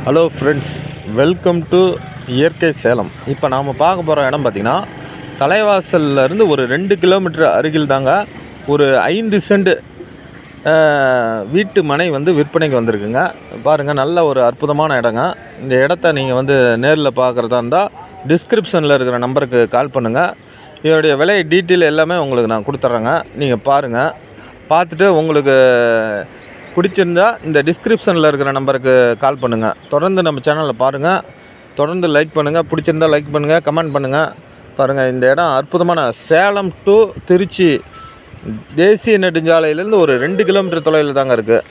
Hello friends, welcome to இயற்கை சேலம். இப்போ நாம் பார்க்க போகிற இடம் பார்த்திங்கன்னா, தலைவாசல்லேருந்து ஒரு 2 கிலோமீட்டர் அருகில் தாங்க ஒரு 5 சென்ட் வீட்டு மனை வந்து விற்பனைக்கு வந்திருக்குங்க. பாருங்கள், நல்ல ஒரு அற்புதமான இடங்க. இந்த இடத்த நீங்கள் வந்து நேரில் பார்க்குறதா இருந்தால் டிஸ்கிரிப்ஷனில் இருக்கிற நம்பருக்கு கால் பண்ணுங்கள். இதோடைய விலை டீட்டெயில் எல்லாமே உங்களுக்கு நான் கொடுத்துட்றேங்க. நீங்கள் பாருங்கள். பார்த்துட்டு உங்களுக்கு பிடிச்சிருந்தா இந்த டிஸ்கிரிப்ஷனில் இருக்கிற நம்பருக்கு கால் பண்ணுங்கள். தொடர்ந்து நம்ம சேனலில் பாருங்கள், தொடர்ந்து லைக் பண்ணுங்கள். பிடிச்சிருந்தா லைக் பண்ணுங்கள், கமெண்ட் பண்ணுங்கள். பாருங்கள், இந்த இடம் அற்புதமான சேலம் டு திருச்சி தேசிய நெடுஞ்சாலையிலேருந்து ஒரு 2 கிலோமீட்டர் தொலைவில் தாங்க இருக்குது.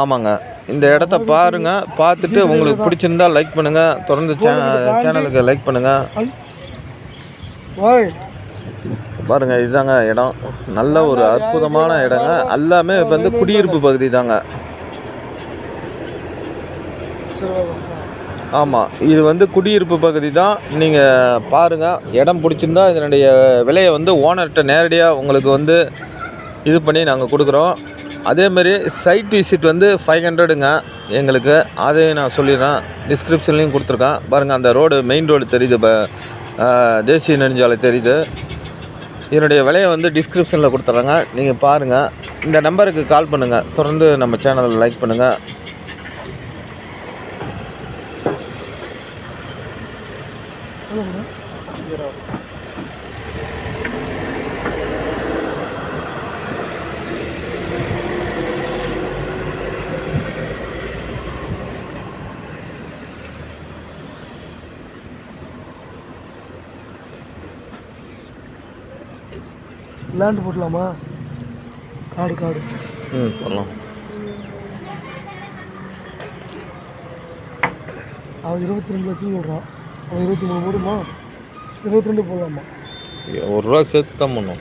ஆமாங்க, இந்த இடத்த பாருங்கள். பார்த்துட்டு உங்களுக்கு பிடிச்சிருந்தா லைக் பண்ணுங்கள். தொடர்ந்து சேனலுக்கு லைக் பண்ணுங்கள். பாருங்கள், இதுதாங்க இடம். நல்ல ஒரு அற்புதமான இடங்க. எல்லாமே இப்போ வந்து குடியிருப்பு பகுதி தாங்க. ஆமாம், இது வந்து குடியிருப்பு பகுதி தான். நீங்கள் பாருங்கள், இடம் பிடிச்சிருந்தா இதனுடைய விலையை வந்து ஓனர்கிட்ட நேரடியாக உங்களுக்கு வந்து இது பண்ணி நாங்கள் கொடுக்குறோம். அதேமாதிரி சைட் விசிட் வந்து 500ங்க எங்களுக்கு. அதையும் நான் சொல்லிடுறேன், டிஸ்கிரிப்ஷன்லேயும் கொடுத்துருக்கேன். பாருங்கள், அந்த ரோடு மெயின் ரோடு தெரியுது, தேசிய நெடுஞ்சாலை தெரியுது. இதனுடைய விலையை வந்து டிஸ்கிரிப்ஷனில் கொடுத்துட்றாங்க, நீங்கள் பாருங்கள். இந்த நம்பருக்கு கால் பண்ணுங்கள். தொடர்ந்து நம்ம சேனலை லைக் பண்ணுங்கள். லேண்ட் போடலாமா? காடு போடலாம். அவன் 22 லட்சம் சொல்கிறான். அவன் 23 போடுமா? 22 போடலாமா? ₹1 சேர்த்து தான் பண்ணும்.